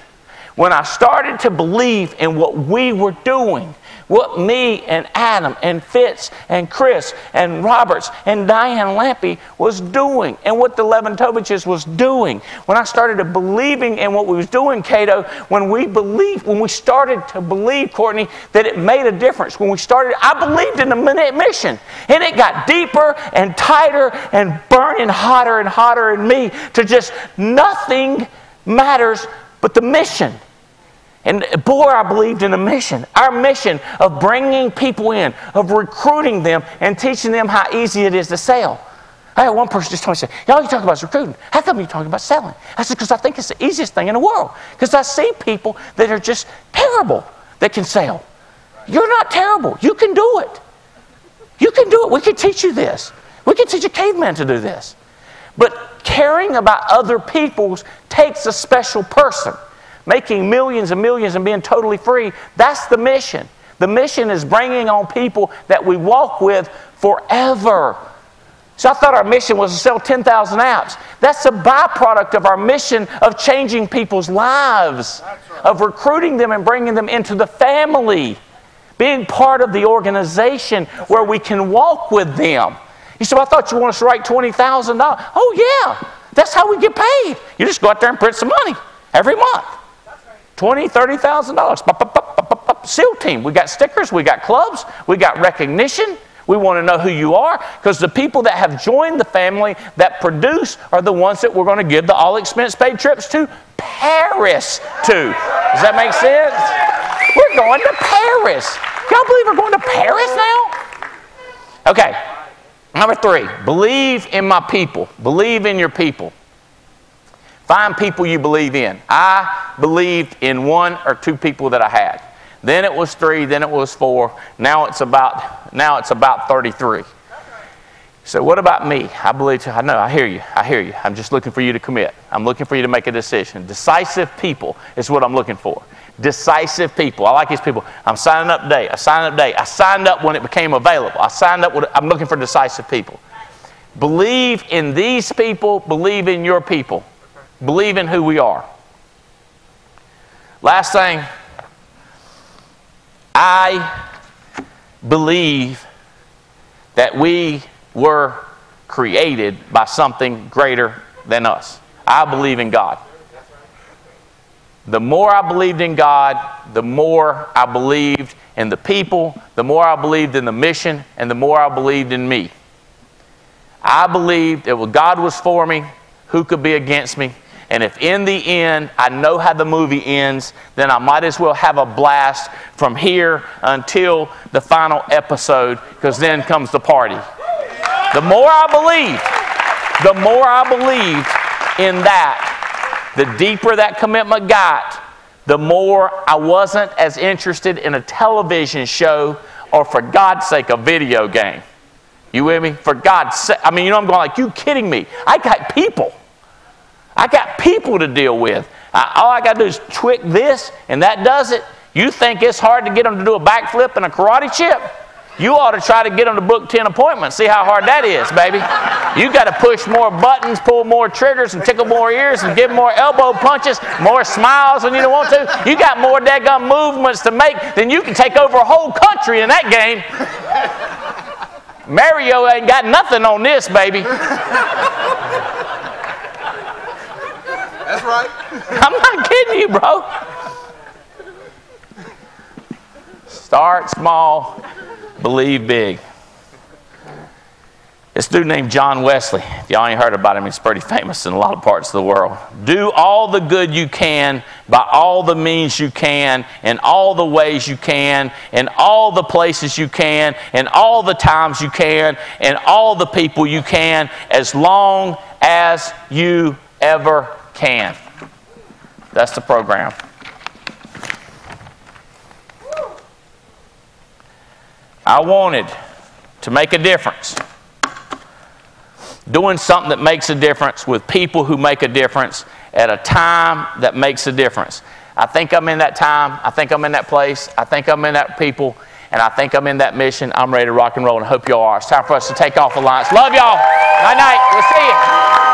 When I started to believe in what we were doing, what me and Adam and Fitz and Chris and Roberts and Diane Lampy was doing and what the Leventoviches was doing. When I started believing in what we was doing, Cato, when we started to believe, Courtney, that it made a difference. When we started, I believed in the mission. And it got deeper and tighter and burning hotter and hotter in me to just nothing matters but the mission. And boy, I believed in the mission. Our mission of bringing people in, of recruiting them and teaching them how easy it is to sell. I had one person just told me, y'all, you talk about recruiting. How come you talking about selling? I said, because I think it's the easiest thing in the world. Because I see people that are just terrible that can sell. You're not terrible. You can do it. You can do it. We can teach you this. We can teach a caveman to do this. But caring about other people takes a special person. Making millions and millions and being totally free, that's the mission. The mission is bringing on people that we walk with forever. So I thought our mission was to sell 10,000 apps. That's a byproduct of our mission of changing people's lives, of recruiting them and bringing them into the family, being part of the organization where we can walk with them. You say, well, I thought you wanted us to write $20,000. Oh, yeah. That's how we get paid. You just go out there and print some money every month. $20,000, $30,000. SEAL team. We got stickers. We got clubs. We got recognition. We want to know who you are because the people that have joined the family that produce are the ones that we're going to give the all-expense-paid trips to Paris to. Does that make sense? We're going to Paris. Y'all believe we're going to Paris now? Okay. Number 3, believe in my people. Believe in your people. Find people you believe in. I believed in 1 or 2 people that I had. Then it was 3, then it was 4. Now it's about 33. So what about me? I believe, I know, I hear you. I'm just looking for you to commit. I'm looking for you to make a decision. Decisive people is what I'm looking for. Decisive people. I like these people. I'm signing up today. I signed up when it became available. I'm looking for decisive people. Believe in these people. Believe in your people. Believe in who we are. Last thing, I believe that we were created by something greater than us. I believe in God. The more I believed in God, the more I believed in the people, the more I believed in the mission, and the more I believed in me. I believed that when God was for me, who could be against me? And if in the end I know how the movie ends, then I might as well have a blast from here until the final episode, because then comes the party. The more I believed in that, the deeper that commitment got, the more I wasn't as interested in a television show or, for God's sake, a video game. You with me? For God's sake. I mean, you know, I'm going like, you kidding me? I got people to deal with. All I got to do is tweak this, and that does it. You think it's hard to get them to do a backflip and a karate chip? You ought to try to get them to book 10 appointments. See how hard that is, baby. You got to push more buttons, pull more triggers, and tickle more ears, and give more elbow punches, more smiles when you don't want to. You got more daggum movements to make than you can take over a whole country in that game. Mario ain't got nothing on this, baby. That's right. I'm not kidding you, bro. Start small, believe big. This dude named John Wesley, if y'all ain't heard about him, he's pretty famous in a lot of parts of the world. Do all the good you can by all the means you can, in all the ways you can, in all the places you can, in all the times you can, and all the people you can, as long as you ever can. That's the program. I wanted to make a difference. Doing something that makes a difference with people who make a difference at a time that makes a difference. I think I'm in that time. I think I'm in that place. I think I'm in that people. And I think I'm in that mission. I'm ready to rock and roll, and I hope y'all are. It's time for us to take off Alliance. Love y'all. Night-night. We'll see you.